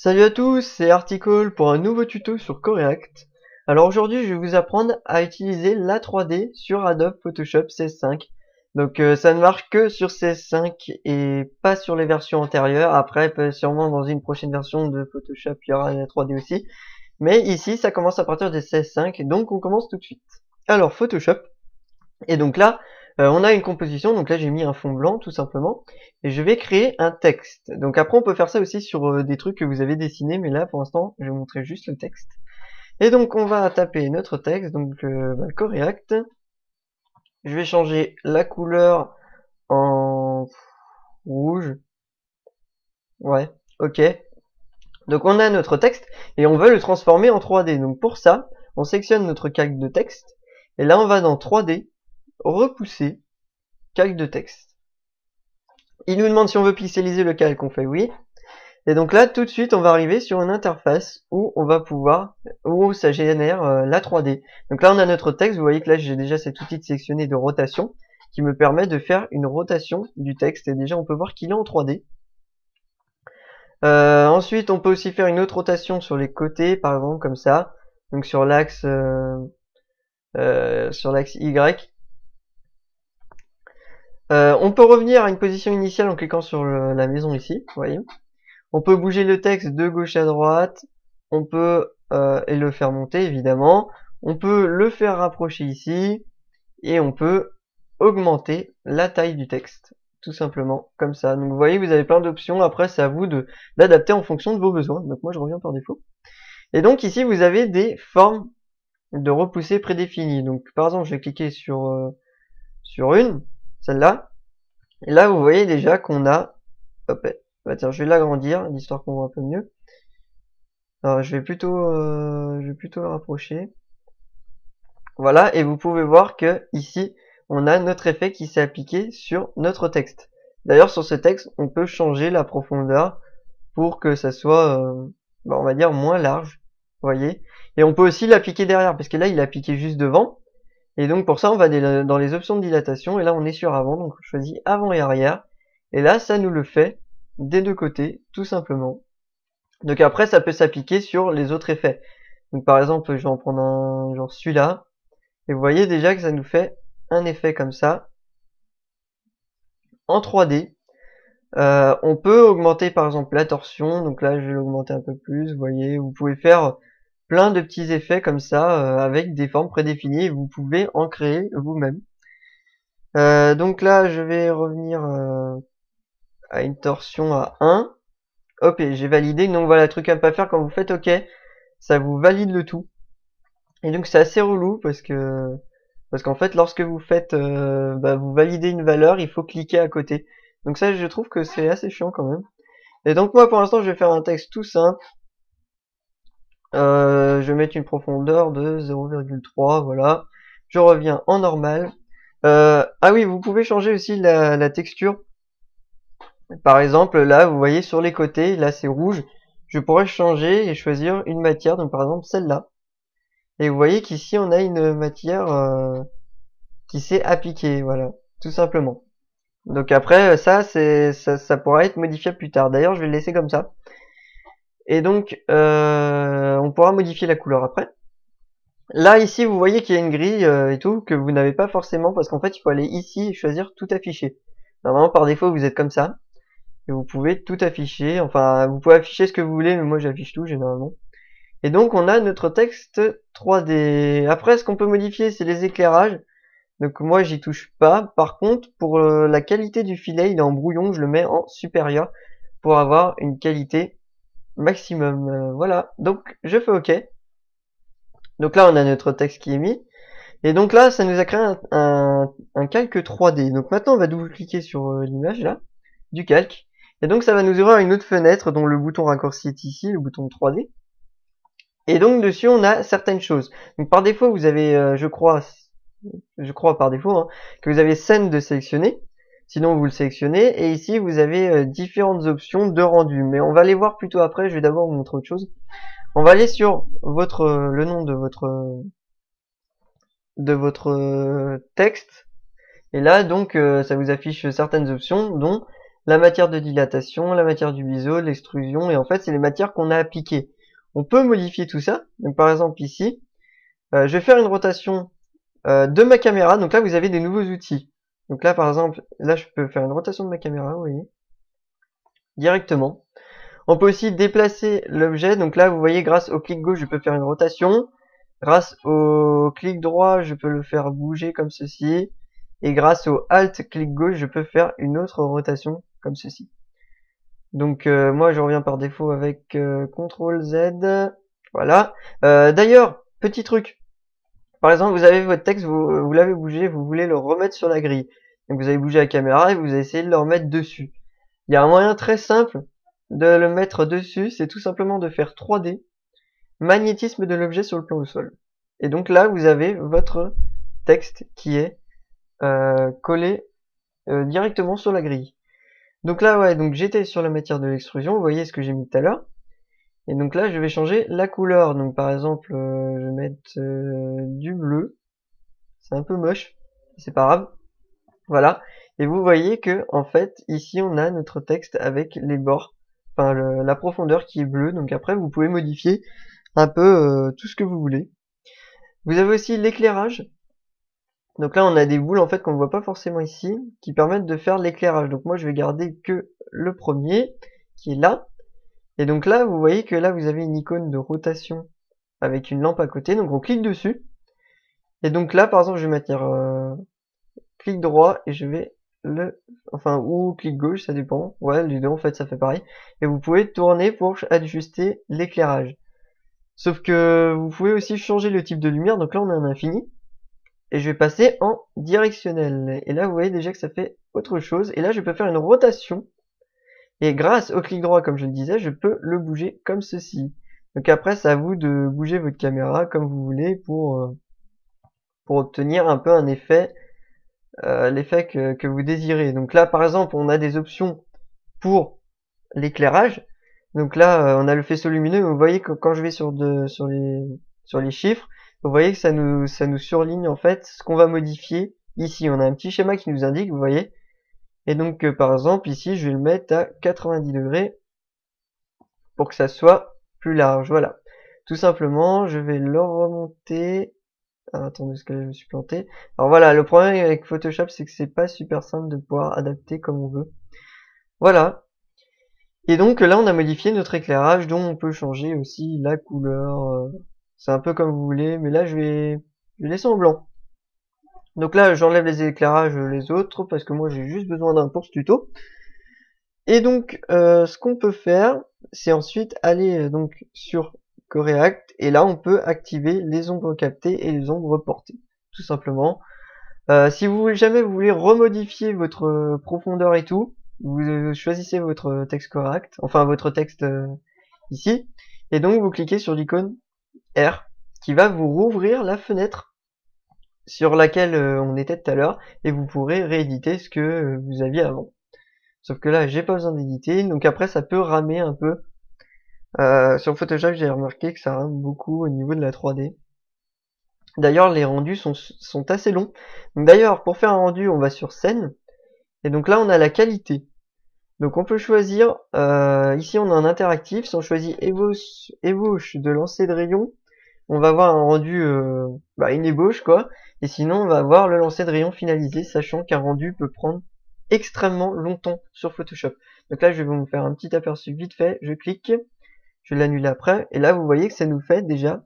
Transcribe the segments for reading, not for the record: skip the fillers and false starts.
Salut à tous, c'est Article pour un nouveau tuto sur CoReact. Alors aujourd'hui, je vais vous apprendre à utiliser la 3D sur Adobe Photoshop CS5. Donc ça ne marche que sur CS5 et pas sur les versions antérieures. Après, sûrement dans une prochaine version de Photoshop, il y aura la 3D aussi. Mais ici, ça commence à partir de CS5, donc on commence tout de suite. Alors Photoshop, et donc là, on a une composition, donc là j'ai mis un fond blanc tout simplement, et je vais créer un texte. Donc après on peut faire ça aussi sur des trucs que vous avez dessinés, mais là pour l'instant je vais vous montrer juste le texte. Et donc on va taper notre texte, donc CoReact. Je vais changer la couleur en rouge. Ouais, ok. Donc on a notre texte et on veut le transformer en 3D. Donc pour ça, on sélectionne notre calque de texte, et là on va dans 3D, repousser, calque de texte. Il nous demande si on veut pixeliser le calque, on fait oui. Et donc là, tout de suite, on va arriver sur une interface où on va pouvoir, où ça génère la 3D. Donc là, on a notre texte. Vous voyez que là, j'ai déjà cet outil de sélectionner de rotation qui me permet de faire une rotation du texte. Et déjà, on peut voir qu'il est en 3D. Ensuite, on peut aussi faire une autre rotation sur les côtés, par exemple, comme ça. Donc sur l'axe Y. On peut revenir à une position initiale en cliquant sur la maison ici, vous voyez. On peut bouger le texte de gauche à droite, on peut et le faire monter évidemment, on peut le faire rapprocher ici, et on peut augmenter la taille du texte, tout simplement, comme ça. Donc vous voyez, vous avez plein d'options, après c'est à vous d'adapter en fonction de vos besoins. Donc moi je reviens par défaut. Et donc ici vous avez des formes de repousser prédéfinies. Donc par exemple je vais cliquer sur une, celle-là, et là vous voyez déjà qu'on a, hop, bah tiens, je vais l'agrandir, l'histoire qu'on voit un peu mieux. Alors je vais plutôt le rapprocher. Voilà, et vous pouvez voir que ici on a notre effet qui s'est appliqué sur notre texte. D'ailleurs sur ce texte on peut changer la profondeur pour que ça soit on va dire moins large, vous voyez. Et on peut aussi l'appliquer derrière, parce que là il est appliqué juste devant. Et donc pour ça on va dans les options de dilatation, et là on est sur avant, donc on choisit avant et arrière. Et là ça nous le fait des deux côtés, tout simplement. Donc après ça peut s'appliquer sur les autres effets. Donc par exemple je vais en prendre un genre celui-là, et vous voyez déjà que ça nous fait un effet comme ça en 3D. On peut augmenter par exemple la torsion, donc là je vais l'augmenter un peu plus, vous voyez, vous pouvez faire plein de petits effets comme ça avec des formes prédéfinies, et vous pouvez en créer vous-même. Donc là je vais revenir à une torsion à 1. Hop, et j'ai validé. Donc voilà, le truc à ne pas faire quand vous faites OK, ça vous valide le tout. Et donc c'est assez relou parce qu'en fait lorsque vous faites vous validez une valeur, il faut cliquer à côté. Donc ça je trouve que c'est assez chiant quand même. Et donc moi pour l'instant je vais faire un texte tout simple. Je vais mettre une profondeur de 0,3, voilà. Je reviens en normal. Ah oui, vous pouvez changer aussi la texture. Par exemple, là, vous voyez sur les côtés, là c'est rouge. Je pourrais changer et choisir une matière, donc par exemple celle-là. Et vous voyez qu'ici on a une matière qui s'est appliquée, voilà, tout simplement. Donc après, ça pourra être modifiable plus tard. D'ailleurs, je vais le laisser comme ça. Et donc, on pourra modifier la couleur après. Là, ici, vous voyez qu'il y a une grille et tout, que vous n'avez pas forcément, parce qu'en fait, il faut aller ici et choisir tout afficher. Normalement, par défaut, vous êtes comme ça. Et vous pouvez tout afficher, enfin, vous pouvez afficher ce que vous voulez, mais moi, j'affiche tout, généralement. Et donc, on a notre texte 3D. Après, ce qu'on peut modifier, c'est les éclairages. Donc, moi, j'y touche pas. Par contre, pour la qualité du filet, il est en brouillon, je le mets en supérieur pour avoir une qualité maximum. Voilà, donc je fais OK. Donc là, on a notre texte qui est mis. Et donc là, ça nous a créé un calque 3D. Donc maintenant, on va double-cliquer sur l'image là, du calque. Et donc ça va nous ouvrir une autre fenêtre dont le bouton raccourci est ici, le bouton 3D. Et donc dessus, on a certaines choses. Donc par défaut, vous avez, je crois par défaut, hein, que vous avez scène de sélectionner. Sinon, vous le sélectionnez. Et ici, vous avez différentes options de rendu. Mais on va les voir plutôt après. Je vais d'abord vous montrer autre chose. On va aller sur le nom de votre texte. Et là, donc, ça vous affiche certaines options, dont la matière de dilatation, la matière du biseau, l'extrusion, et en fait, c'est les matières qu'on a appliquées. On peut modifier tout ça. Donc, par exemple, ici, je vais faire une rotation de ma caméra. Donc là, vous avez des nouveaux outils. Donc là, par exemple, là, je peux faire une rotation de ma caméra, vous voyez, directement. On peut aussi déplacer l'objet. Donc là, vous voyez, grâce au clic gauche, je peux faire une rotation. Grâce au clic droit, je peux le faire bouger comme ceci. Et grâce au Alt clic gauche, je peux faire une autre rotation comme ceci. Donc moi, je reviens par défaut avec CTRL Z. Voilà. D'ailleurs, petit truc. Par exemple, vous avez votre texte, vous l'avez bougé, vous voulez le remettre sur la grille. Donc vous avez bougé la caméra et vous avez essayé de le remettre dessus. Il y a un moyen très simple de le mettre dessus, c'est tout simplement de faire 3D, magnétisme de l'objet sur le plan au sol. Et donc là, vous avez votre texte qui est collé directement sur la grille. Donc là, ouais, donc j'étais sur la matière de l'extrusion, vous voyez ce que j'ai mis tout à l'heure. Et donc là, je vais changer la couleur. Donc par exemple, je vais mettre du bleu. C'est un peu moche, c'est pas grave. Voilà. Et vous voyez que en fait, ici, on a notre texte avec les bords, enfin la profondeur qui est bleue. Donc après, vous pouvez modifier un peu tout ce que vous voulez. Vous avez aussi l'éclairage. Donc là, on a des boules en fait qu'on ne voit pas forcément ici, qui permettent de faire l'éclairage. Donc moi, je vais garder que le premier, qui est là. Et donc là, vous voyez que là, vous avez une icône de rotation avec une lampe à côté. Donc on clique dessus. Et donc là, par exemple, je vais mettre clic droit et je vais enfin, ou clic gauche, ça dépend. Ouais, les deux, en fait, ça fait pareil. Et vous pouvez tourner pour ajuster l'éclairage. Sauf que vous pouvez aussi changer le type de lumière. Donc là, on a un infini. Et je vais passer en directionnel. Et là, vous voyez déjà que ça fait autre chose. Et là, je peux faire une rotation. Et grâce au clic droit, comme je le disais, je peux le bouger comme ceci. Donc après, c'est à vous de bouger votre caméra comme vous voulez pour obtenir un peu un effet, l'effet que vous désirez. Donc là, par exemple, on a des options pour l'éclairage. Donc là, on a le faisceau lumineux. Vous voyez que quand je vais sur les chiffres, vous voyez que ça nous surligne en fait ce qu'on va modifier ici. On a un petit schéma qui nous indique, vous voyez. Et donc, par exemple, ici, je vais le mettre à 90 degrés pour que ça soit plus large. Voilà. Tout simplement, je vais le remonter. Ah, attendez, parce que là, je me suis planté. Alors voilà, le problème avec Photoshop, c'est que c'est pas super simple de pouvoir adapter comme on veut. Voilà. Et donc là, on a modifié notre éclairage, dont on peut changer aussi la couleur. C'est un peu comme vous voulez, mais là, je vais laisser en blanc. Donc là, j'enlève les éclairages les autres, parce que moi, j'ai juste besoin d'un pour ce tuto. Et donc, ce qu'on peut faire, c'est ensuite aller donc sur Coreact, et là, on peut activer les ombres captées et les ombres portées, tout simplement. Si jamais vous voulez remodifier votre profondeur et tout, vous choisissez votre texte correct, enfin votre texte ici, et donc vous cliquez sur l'icône R, qui va vous rouvrir la fenêtre sur laquelle on était tout à l'heure, et vous pourrez rééditer ce que vous aviez avant. Sauf que là, j'ai pas besoin d'éditer, donc après ça peut ramer un peu. Sur Photoshop, j'ai remarqué que ça rame beaucoup au niveau de la 3D. D'ailleurs, les rendus sont assez longs. D'ailleurs, pour faire un rendu, on va sur scène. Et donc là, on a la qualité. Donc on peut choisir, ici on a un interactif. Si on choisit ébauche de lancer de rayon, on va avoir un rendu, une ébauche quoi. Et sinon, on va avoir le lancer de rayon finalisé, sachant qu'un rendu peut prendre extrêmement longtemps sur Photoshop. Donc là, je vais vous faire un petit aperçu vite fait. Je clique, je l'annule après. Et là, vous voyez que ça nous fait déjà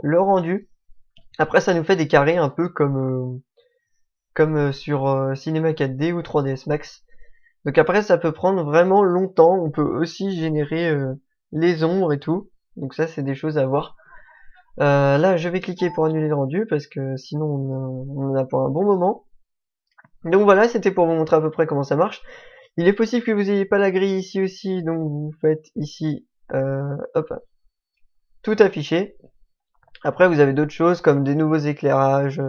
le rendu. Après, ça nous fait des carrés un peu comme sur Cinema 4D ou 3ds Max. Donc après, ça peut prendre vraiment longtemps. On peut aussi générer les ombres et tout. Donc ça, c'est des choses à voir. Là, je vais cliquer pour annuler le rendu parce que sinon, on en a pour un bon moment. Donc voilà, c'était pour vous montrer à peu près comment ça marche. Il est possible que vous n'ayez pas la grille ici aussi. Donc vous faites ici, hop, tout affiché. Après, vous avez d'autres choses comme des nouveaux éclairages.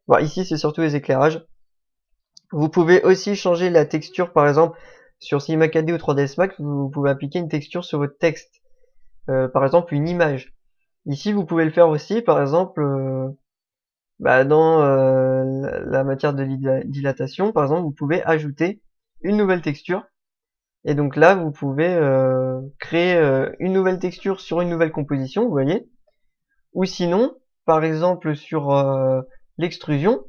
Bon, ici, c'est surtout les éclairages. Vous pouvez aussi changer la texture, par exemple, sur Cinema 4D ou 3ds Max, vous pouvez appliquer une texture sur votre texte. Par exemple, une image. Ici, vous pouvez le faire aussi, par exemple, dans la matière de dilatation, par exemple, vous pouvez ajouter une nouvelle texture. Et donc là, vous pouvez créer une nouvelle texture sur une nouvelle composition, vous voyez. Ou sinon, par exemple sur l'extrusion,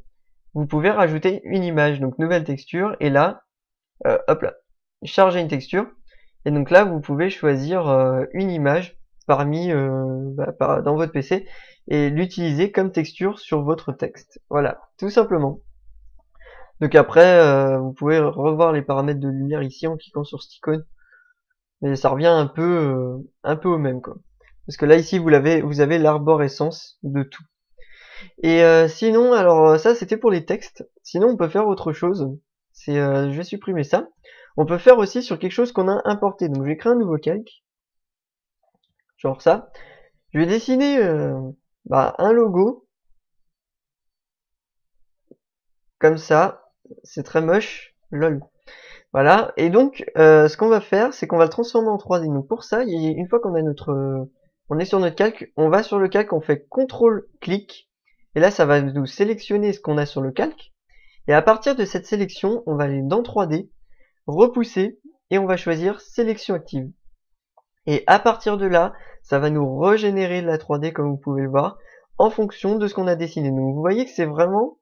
vous pouvez rajouter une image, donc nouvelle texture, et là, hop là, charger une texture. Et donc là, vous pouvez choisir une image parmi dans votre PC et l'utiliser comme texture sur votre texte. Voilà, tout simplement. Donc après, vous pouvez revoir les paramètres de lumière ici en cliquant sur cette icône. Mais ça revient un peu au même, quoi. Parce que là, ici, vous avez l'arborescence de tout. Et sinon, alors ça, c'était pour les textes. Sinon, on peut faire autre chose. Je vais supprimer ça. On peut faire aussi sur quelque chose qu'on a importé. Donc, je vais créer un nouveau calque. Genre ça. Je vais dessiner un logo. Comme ça. C'est très moche. Lol. Voilà. Et donc, ce qu'on va faire, c'est qu'on va le transformer en 3D. Donc, pour ça, une fois qu'on a on est sur notre calque, on va sur le calque, on fait CTRL-clic. Et là, ça va nous sélectionner ce qu'on a sur le calque. Et à partir de cette sélection, on va aller dans 3D, repousser, et on va choisir sélection active. Et à partir de là, ça va nous régénérer la 3D comme vous pouvez le voir, en fonction de ce qu'on a dessiné. Donc vous voyez que c'est vraiment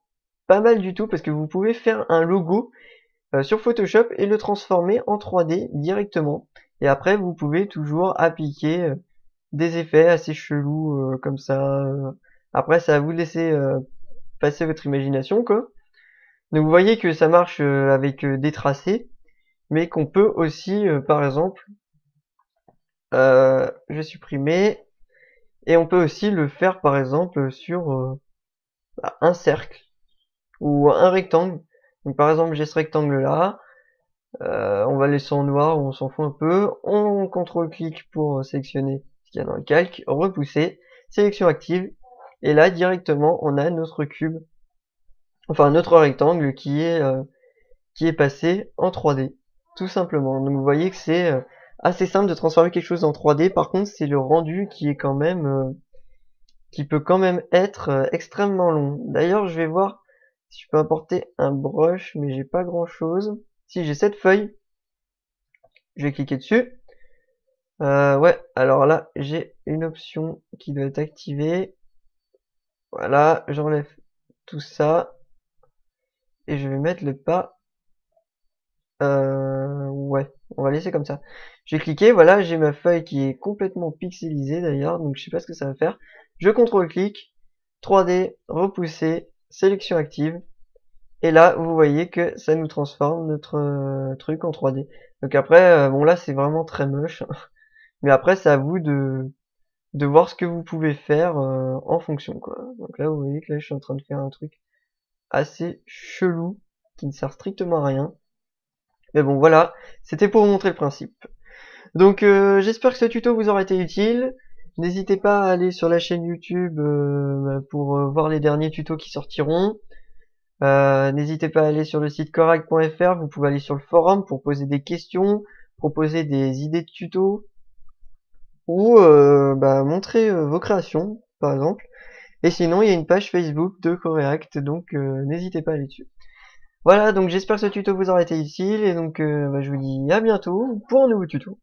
pas mal du tout, parce que vous pouvez faire un logo sur Photoshop et le transformer en 3D directement. Et après, vous pouvez toujours appliquer des effets assez chelous comme ça. Après, ça va vous laisser passer votre imagination, quoi. Donc vous voyez que ça marche avec des tracés, mais qu'on peut aussi, par exemple, je vais supprimer, et on peut aussi le faire par exemple sur un cercle ou un rectangle. Donc par exemple j'ai ce rectangle là, on va laisser en noir, on s'en fout un peu, on contrôle-clic pour sélectionner ce qu'il y a dans le calque, repousser, sélection active, et là directement on a notre cube, enfin notre rectangle qui est passé en 3D, tout simplement. Donc vous voyez que c'est assez simple de transformer quelque chose en 3D. Par contre, c'est le rendu qui est quand même qui peut quand même être extrêmement long. D'ailleurs, je vais voir si je peux importer un brush, mais j'ai pas grand chose. Si j'ai cette feuille, je vais cliquer dessus. Ouais, alors là, j'ai une option qui doit être activée. Voilà, j'enlève tout ça et je vais mettre le pas. Ouais, on va laisser comme ça. J'ai cliqué, voilà, j'ai ma feuille qui est complètement pixelisée d'ailleurs, donc je sais pas ce que ça va faire. Je contrôle-clic, 3D, repousser, sélection active, et là, vous voyez que ça nous transforme notre truc en 3D. Donc après, bon là, c'est vraiment très moche, mais après, c'est à vous de voir ce que vous pouvez faire en fonction, quoi. Donc là, vous voyez que là, je suis en train de faire un truc assez chelou, qui ne sert strictement à rien. Mais bon, voilà, c'était pour vous montrer le principe. Donc j'espère que ce tuto vous aura été utile. N'hésitez pas à aller sur la chaîne YouTube pour voir les derniers tutos qui sortiront. N'hésitez pas à aller sur le site corac.fr, vous pouvez aller sur le forum pour poser des questions, proposer des idées de tutos, ou montrer vos créations, par exemple. Et sinon, il y a une page Facebook de Coreact, donc n'hésitez pas à aller dessus. Voilà, donc j'espère que ce tuto vous aura été utile, et donc je vous dis à bientôt pour un nouveau tuto.